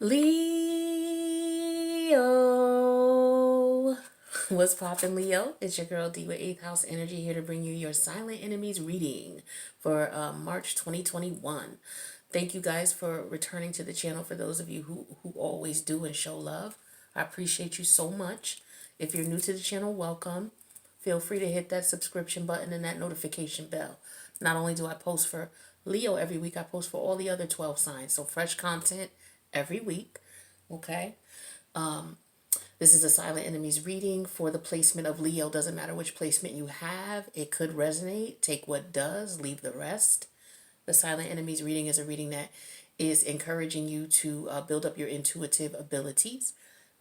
Leo. What's poppin', Leo? It's your girl D with 8th House Energy here to bring you your Silent Enemies reading for March 2021. Thank you guys for returning to the channel. For those of you who always do and show love, I appreciate you so much. If you're new to the channel, welcome. Feel free to hit that subscription button and that notification bell. Not only do I post for Leo every week, I post for all the other 12 signs. So fresh content every week. Okay. This is a Silent Enemies reading for the placement of Leo. Doesn't matter which placement you have. It could resonate. Take what does, leave the rest. The Silent Enemies reading is a reading that is encouraging you to build up your intuitive abilities.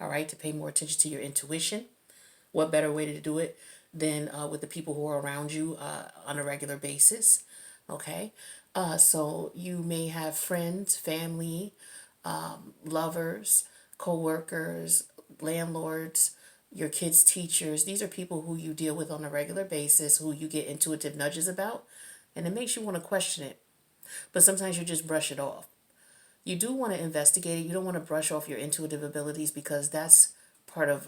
All right. To pay more attention to your intuition. What better way to do it than with the people who are around you on a regular basis. Okay. So you may have friends, family, lovers, co-workers, landlords, your kids' teachers. These are people who you deal with on a regular basis, who you get intuitive nudges about, and it makes you want to question it. But sometimes you just brush it off. You do want to investigate it. You don't want to brush off your intuitive abilities, because that's part of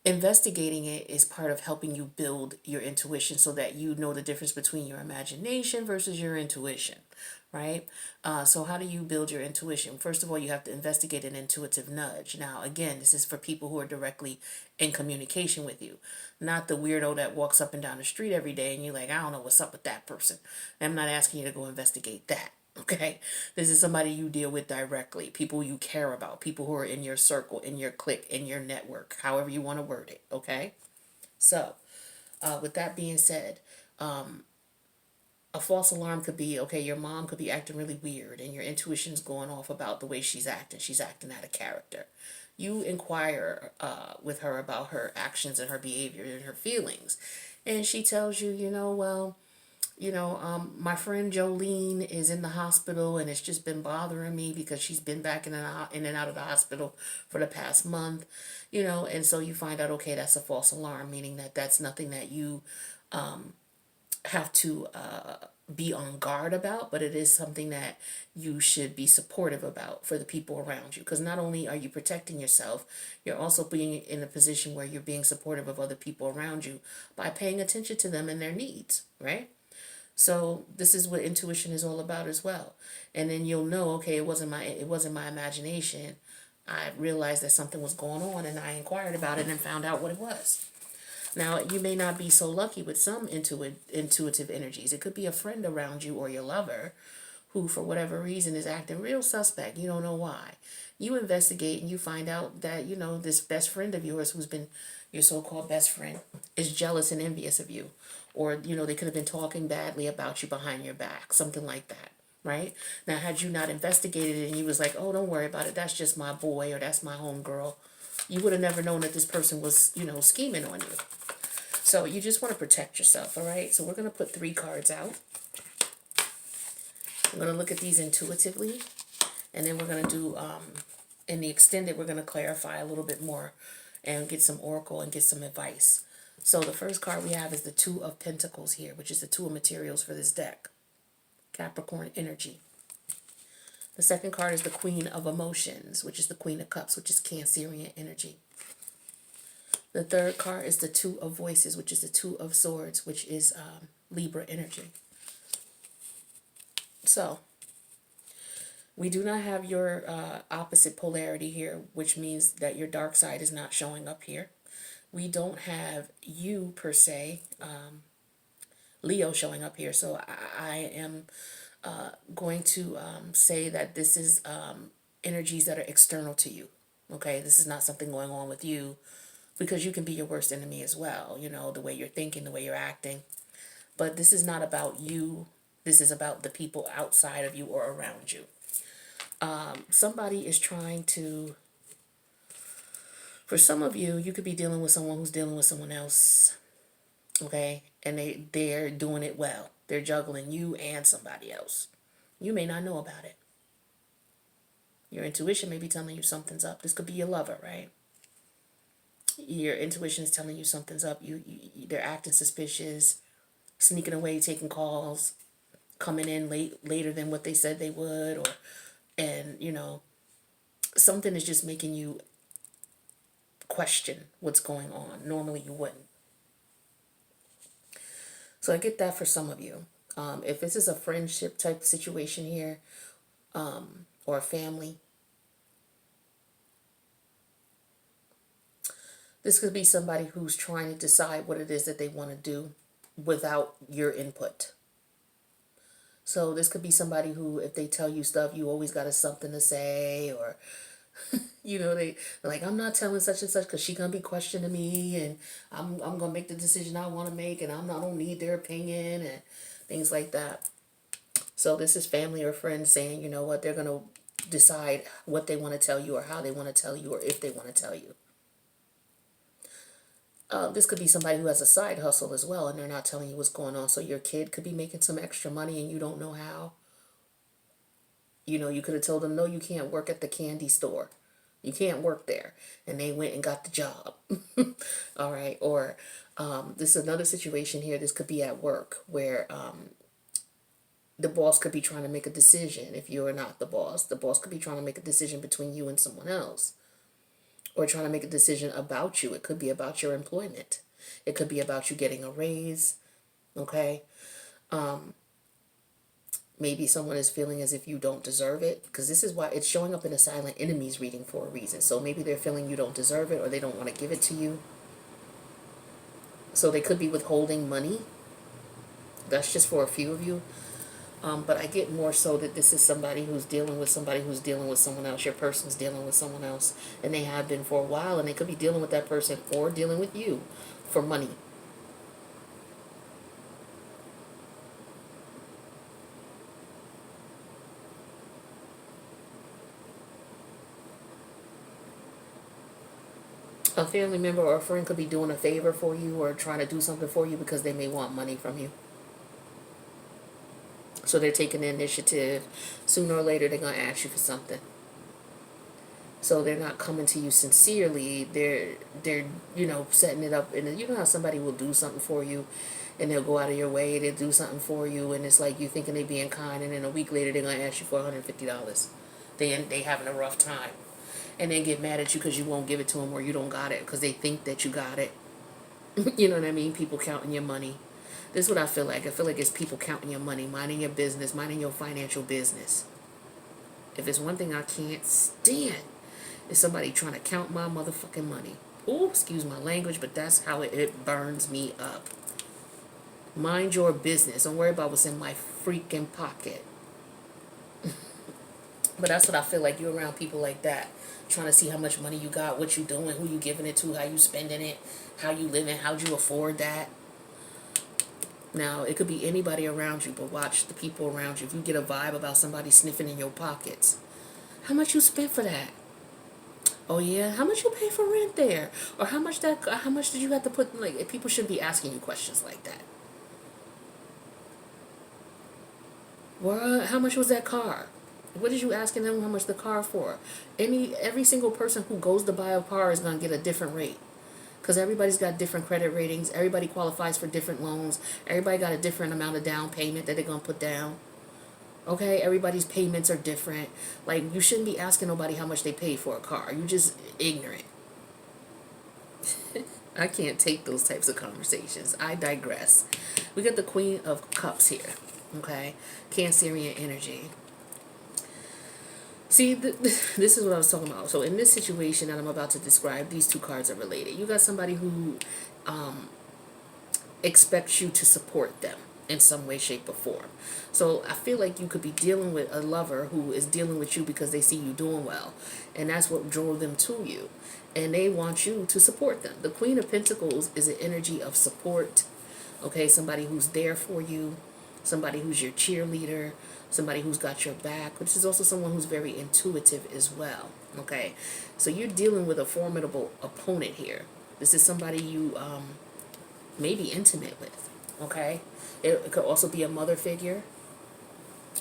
investigating it is part of helping you build your intuition so that you know the difference between your imagination versus your intuition, right? So how do you build your intuition? First of all, you have to investigate an intuitive nudge. Now, again, this is for people who are directly in communication with you, not the weirdo that walks up and down the street every day and you're like, I don't know what's up with that person. I'm not asking you to go investigate that. Okay, this is somebody you deal with directly, people you care about, people who are in your circle, in your clique, in your network, however you want to word it. Okay, so with that being said, a false alarm could be, okay, your mom could be acting really weird and your intuition's going off about the way she's acting. She's acting out of character. You inquire with her about her actions and her behavior and her feelings, and she tells you, my friend Jolene is in the hospital and it's just been bothering me because she's been back in and out of the hospital for the past month, and so you find out, okay, that's a false alarm, meaning that that's nothing that you have to be on guard about, but it is something that you should be supportive about for the people around you. Because not only are you protecting yourself, you're also being in a position where you're being supportive of other people around you by paying attention to them and their needs, right? So this is what intuition is all about as well. And then you'll know, okay, it wasn't my imagination. I realized that something was going on and I inquired about it and found out what it was. Now, you may not be so lucky with some intuitive energies. It could be a friend around you or your lover who, for whatever reason, is acting real suspect. You don't know why. You investigate and you find out that, this best friend of yours, who's been your so-called best friend, is jealous and envious of you. Or, they could have been talking badly about you behind your back, something like that, right? Now, had you not investigated it and you was like, oh, don't worry about it, that's just my boy or that's my homegirl, you would have never known that this person was, scheming on you. So you just want to protect yourself, all right? So we're going to put 3 cards out. I'm going to look at these intuitively, and then we're going to do, in the extended, we're going to clarify a little bit more and get some oracle and get some advice. So the first card we have is the 2 of Pentacles here, which is the 2 of materials for this deck. Capricorn energy. The second card is the Queen of Emotions, which is the Queen of Cups, which is Cancerian energy. The third card is the 2 of Voices, which is the 2 of Swords, which is Libra energy. So we do not have your opposite polarity here, which means that your dark side is not showing up here. We don't have you, per se, Leo, showing up here. So I am going to say that this is energies that are external to you. Okay, this is not something going on with you, because you can be your worst enemy as well, the way you're thinking, the way you're acting. But this is not about you. This is about the people outside of you or around you. Somebody is trying to, for some of you, you could be dealing with someone who's dealing with someone else, okay? And they're doing it well. They're juggling you and somebody else. You may not know about it. Your intuition may be telling you something's up. This could be your lover, right? Your intuition is telling you something's up. They're acting suspicious, sneaking away, taking calls, coming in later than what they said they would, or And, something is just making you question what's going on. Normally you wouldn't. So I get that for some of you. If this is a friendship type situation here, or a family, this could be somebody who's trying to decide what it is that they want to do without your input. So this could be somebody who, if they tell you stuff, you always got something to say, or they're like, I'm not telling such and such because she gonna be questioning me, and I'm gonna make the decision I want to make, and I don't need their opinion and things like that. So this is family or friends saying, you know what, they're gonna decide what they want to tell you, or how they want to tell you, or if they want to tell you. This could be somebody who has a side hustle as well, and they're not telling you what's going on. So your kid could be making some extra money and you don't know how. You could have told them, no, you can't work at the candy store. You can't work there. And they went and got the job. All right. Or this is another situation here. This could be at work where the boss could be trying to make a decision. If you're not the boss could be trying to make a decision between you and someone else. Or trying to make a decision about you. It could be about your employment. It could be about you getting a raise. Okay. Maybe someone is feeling as if you don't deserve it, because this is why it's showing up in a silent enemies reading for a reason. So maybe they're feeling you don't deserve it, or they don't want to give it to you. So they could be withholding money. That's just for a few of you. But I get more so that this is somebody who's dealing with somebody who's dealing with someone else. Your person's dealing with someone else, and they have been for a while, and they could be dealing with that person or dealing with you for money. A family member or a friend could be doing a favor for you or trying to do something for you because they may want money from you. So they're taking the initiative. Sooner or later, they're going to ask you for something. So they're not coming to you sincerely. They're setting it up. And you know how somebody will do something for you, and they'll go out of your way to do something for you, and it's like you thinking they're being kind, and then a week later they're going to ask you for $150. They having a rough time. And then get mad at you because you won't give it to them, or you don't got it because they think that you got it. You know what I mean? People counting your money. This is what I feel like. I feel like it's people counting your money, minding your business, minding your financial business. If it's one thing I can't stand, it's somebody trying to count my motherfucking money. Oh, excuse my language, but that's how it burns me up. Mind your business. Don't worry about what's in my freaking pocket. But that's what I feel like. You're around people like that, trying to see how much money you got, what you doing, who you giving it to, how you spending it, how you living, how'd you afford that. Now, it could be anybody around you, but watch the people around you. If you get a vibe about somebody sniffing in your pockets, how much you spent for that? Oh yeah, how much you pay for rent there? Or how much did you have to put, like, people shouldn't be asking you questions like that. Well, how much was that car? What is you asking them how much the car for? Every single person who goes to buy a car is gonna get a different rate. Because everybody's got different credit ratings. Everybody qualifies for different loans. Everybody got a different amount of down payment that they're going to put down. Okay? Everybody's payments are different. Like, you shouldn't be asking nobody how much they pay for a car. You just ignorant. I can't take those types of conversations. I digress. We got the Queen of Cups here. Okay? Cancerian energy. See, this is what I was talking about. So in this situation that I'm about to describe, these two cards are related. You got somebody who expects you to support them in some way, shape, or form. So I feel like you could be dealing with a lover who is dealing with you because they see you doing well. And that's what drove them to you. And they want you to support them. The Queen of Pentacles is an energy of support. Okay, somebody who's there for you. Somebody who's your cheerleader, somebody who's got your back, which is also someone who's very intuitive as well. Okay, so you're dealing with a formidable opponent here. This is somebody you may be intimate with. Okay, it could also be a mother figure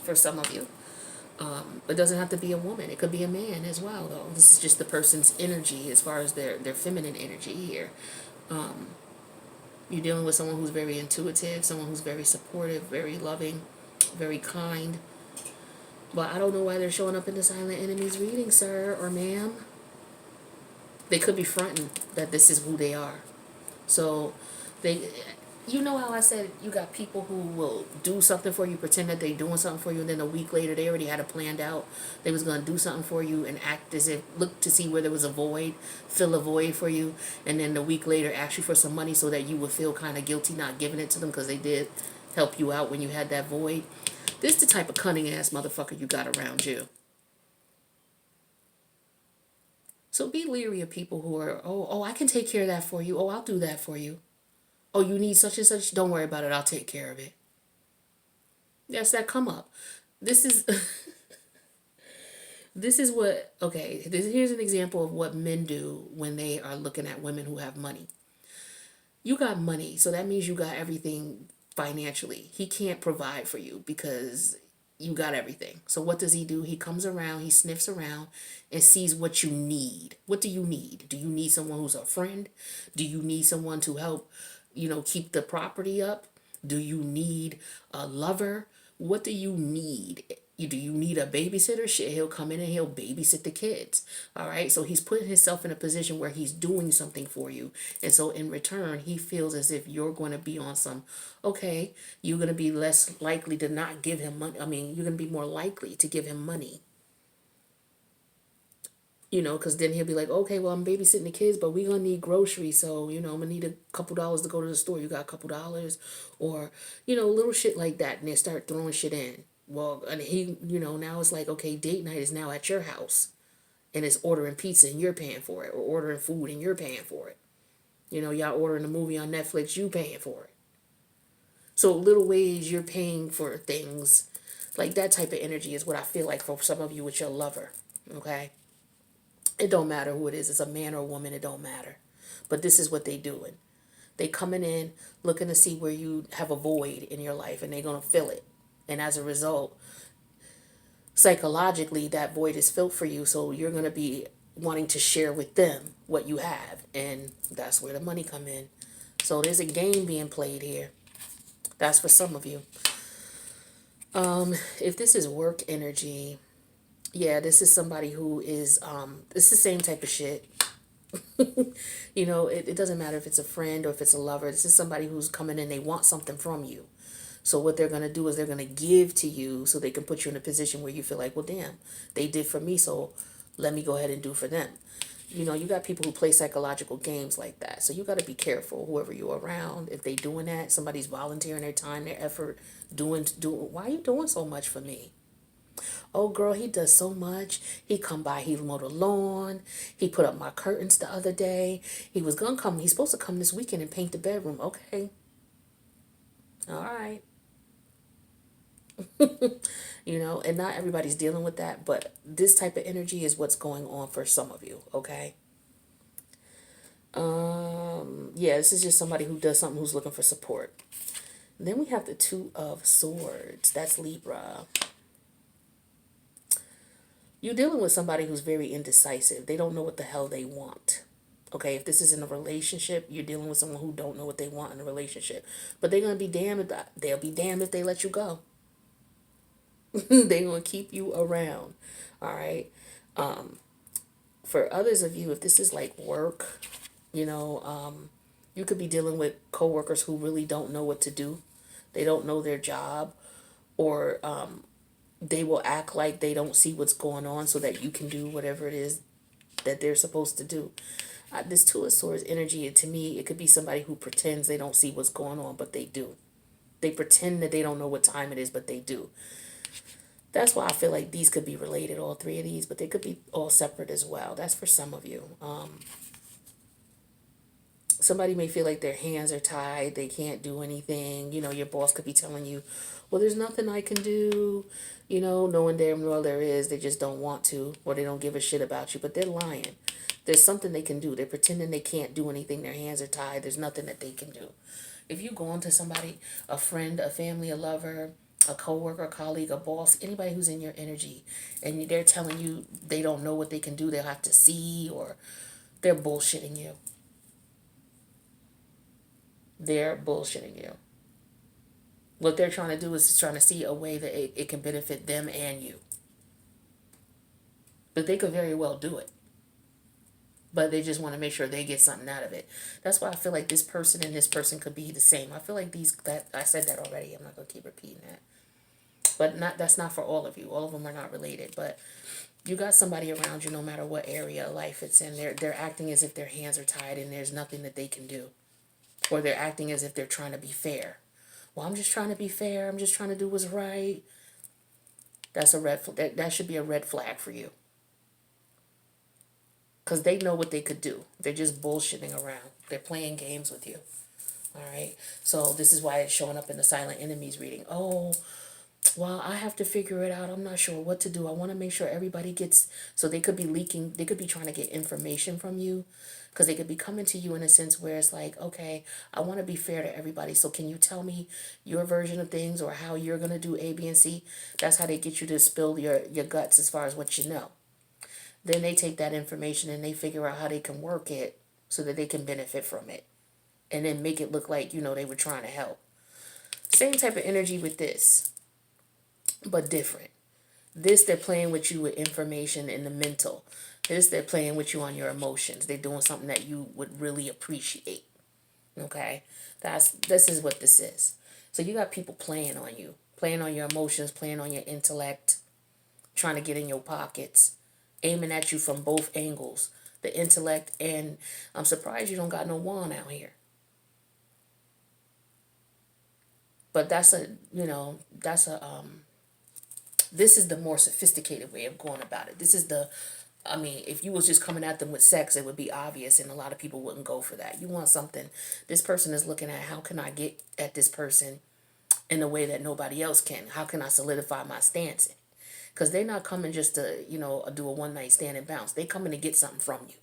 for some of you. It doesn't have to be a woman. It could be a man as well, though. This is just the person's energy as far as their feminine energy here. You're dealing with someone who's very intuitive, someone who's very supportive, very loving, very kind. But I don't know why they're showing up in the silent enemies reading, sir or ma'am. They could be fronting that this is who they are. So they, you know how I said you got people who will do something for you, pretend that they doing something for you, and then a week later they already had it planned out. They was gonna do something for you and act as if, look to see where there was a void, fill a void for you, and then a week later ask you for some money so that you would feel kind of guilty not giving it to them because they did help you out when you had that void. This is the type of cunning ass motherfucker you got around you. So be leery of people who are, oh, I can take care of that for you. Oh, I'll do that for you. Oh, you need such and such? Don't worry about it. I'll take care of it. That's that come up. This is this is what okay, here's an example of what men do when they are looking at women who have money. You got money, so that means you got everything financially. He can't provide for you because you got everything. So what does he do? He comes around, he sniffs around and sees what you need. What do you need? Do you need someone who's a friend? Do you need someone to help, keep the property up? Do you need a lover? What do you need? Do you need a babysitter? Shit, he'll come in and he'll babysit the kids. All right. So he's putting himself in a position where he's doing something for you. And so in return, he feels as if you're going to be on some, okay, you're going to be less likely to not give him money. I mean, you're going to be more likely to give him money. Because then he'll be like, okay, well, I'm babysitting the kids, but we're going to need groceries. So, I'm going to need a couple dollars to go to the store. You got a couple dollars? Or, little shit like that. And they start throwing shit in. Well, and he, now it's like, okay, date night is now at your house. And it's ordering pizza and you're paying for it. Or ordering food and you're paying for it. Y'all ordering a movie on Netflix, you paying for it. So little ways you're paying for things. Like that type of energy is what I feel like for some of you with your lover. Okay? It don't matter who it is. It's a man or a woman. It don't matter. But this is what they doing. They coming in looking to see where you have a void in your life and they're going to fill it. And as a result, psychologically, that void is filled for you. So you're going to be wanting to share with them what you have. And that's where the money come in. So there's a game being played here. That's for some of you. If this is work energy, yeah, this is somebody who is, it's the same type of shit. It doesn't matter if it's a friend or if it's a lover. This is somebody who's coming in, they want something from you. So what they're going to do is they're going to give to you so they can put you in a position where you feel like, well, damn, they did for me, so let me go ahead and do for them. You got people who play psychological games like that. So you got to be careful, whoever you're around. If they doing that, somebody's volunteering their time, their effort, doing, why are you doing so much for me? Oh, girl, he does so much. He come by, he mowed the lawn. He put up my curtains the other day. He was going to come. He's supposed to come this weekend and paint the bedroom. Okay. All right. And not everybody's dealing with that, but this type of energy is what's going on for some of you. Okay. Yeah, this is just somebody who does something, who's looking for support. And then we have the Two of Swords. That's Libra. You're dealing with somebody who's very indecisive. They don't know what the hell they want. Okay, if this is in a relationship, you're dealing with someone who don't know what they want in a relationship. But they're gonna be damned if they'll be damned if they let you go. They're gonna keep you around. All right. For others of you, if this is like work, you could be dealing with coworkers who really don't know what to do. They don't know their job, or they will act like they don't see what's going on so that you can do whatever it is that they're supposed to do. This Two of Swords energy, to me, it could be somebody who pretends they don't see what's going on, but they do. They pretend that they don't know what time it is, but they do. That's why I feel like these could be related, all three of these, but they could be all separate as well. That's for some of you. Somebody may feel like their hands are tied. They can't do anything. Your boss could be telling you, well, there's nothing I can do. Knowing damn well there is. They just don't want to, or they don't give a shit about you, but they're lying. There's something they can do. They're pretending they can't do anything. Their hands are tied. There's nothing that they can do. If you go on to somebody, a friend, a family, a lover, a coworker, a colleague, a boss, anybody who's in your energy, and they're telling you they don't know what they can do, they'll have to see, or they're bullshitting you. They're bullshitting you. What they're trying to do is trying to see a way that it can benefit them and you. But they could very well do it. But they just want to make sure they get something out of it. That's why I feel like this person and this person could be the same. I feel like that I said that already. I'm not gonna keep repeating that. But that's not for all of you. All of them are not related. But you got somebody around you, no matter what area of life it's in. They're acting as if their hands are tied and there's nothing that they can do, or they're acting as if they're trying to be fair. Well, I'm just trying to be fair. I'm just trying to do what's right. That's a red. That should be a red flag for you. Because they know what they could do. They're just bullshitting around. They're playing games with you. All right. So this is why it's showing up in the silent enemies reading. Oh, well, I have to figure it out. I'm not sure what to do. I want to make sure everybody gets. So they could be leaking. They could be trying to get information from you. Because they could be coming to you in a sense where it's like, okay, I want to be fair to everybody. So can you tell me your version of things or how you're going to do A, B, and C? That's how they get you to spill your guts as far as what you know. Then they take that information and they figure out how they can work it so that they can benefit from it. And then make it look like, they were trying to help. Same type of energy with this, but different. This, they're playing with you with information in the mental. This, they're playing with you on your emotions. They're doing something that you would really appreciate. Okay? This is what this is. So you got people playing on you, playing on your emotions, playing on your intellect, trying to get in your pockets, aiming at you from both angles, the intellect, and I'm surprised you don't got no wand out here. But this is the more sophisticated way of going about it. If you was just coming at them with sex, it would be obvious, and a lot of people wouldn't go for that. You want something, this person is looking at, how can I get at this person in a way that nobody else can? How can I solidify my stance? Because they're not coming just to, do a one-night stand and bounce. They coming to get something from you.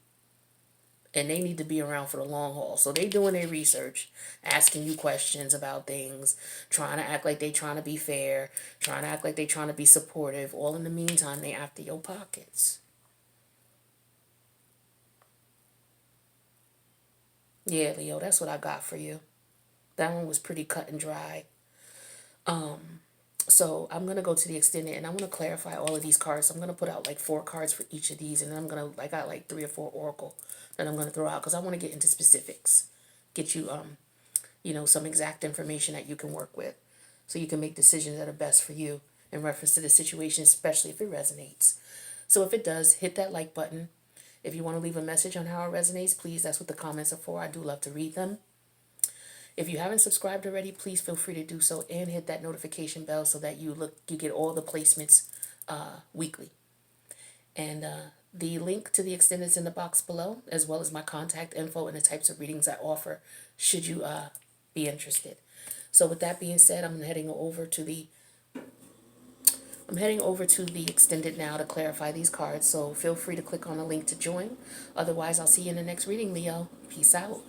And they need to be around for the long haul. So they doing their research, asking you questions about things, trying to act like they trying to be fair, trying to act like they trying to be supportive. All in the meantime, they after your pockets. Yeah, Leo, that's what I got for you. That one was pretty cut and dry. So I'm going to go to the extended and I'm going to clarify all of these cards. So I'm going to put out like 4 cards for each of these. And then I got like 3 or 4 oracle that I'm going to throw out because I want to get into specifics. Get you, some exact information that you can work with. So you can make decisions that are best for you in reference to the situation, especially if it resonates. So if it does, hit that like button. If you want to leave a message on how it resonates, please, that's what the comments are for. I do love to read them. If you haven't subscribed already, please feel free to do so and hit that notification bell so that you get all the placements weekly. And the link to the extended is in the box below, as well as my contact info and the types of readings I offer should you be interested. So with that being said, I'm heading over to the extended now to clarify these cards. So feel free to click on the link to join. Otherwise, I'll see you in the next reading, Leo. Peace out.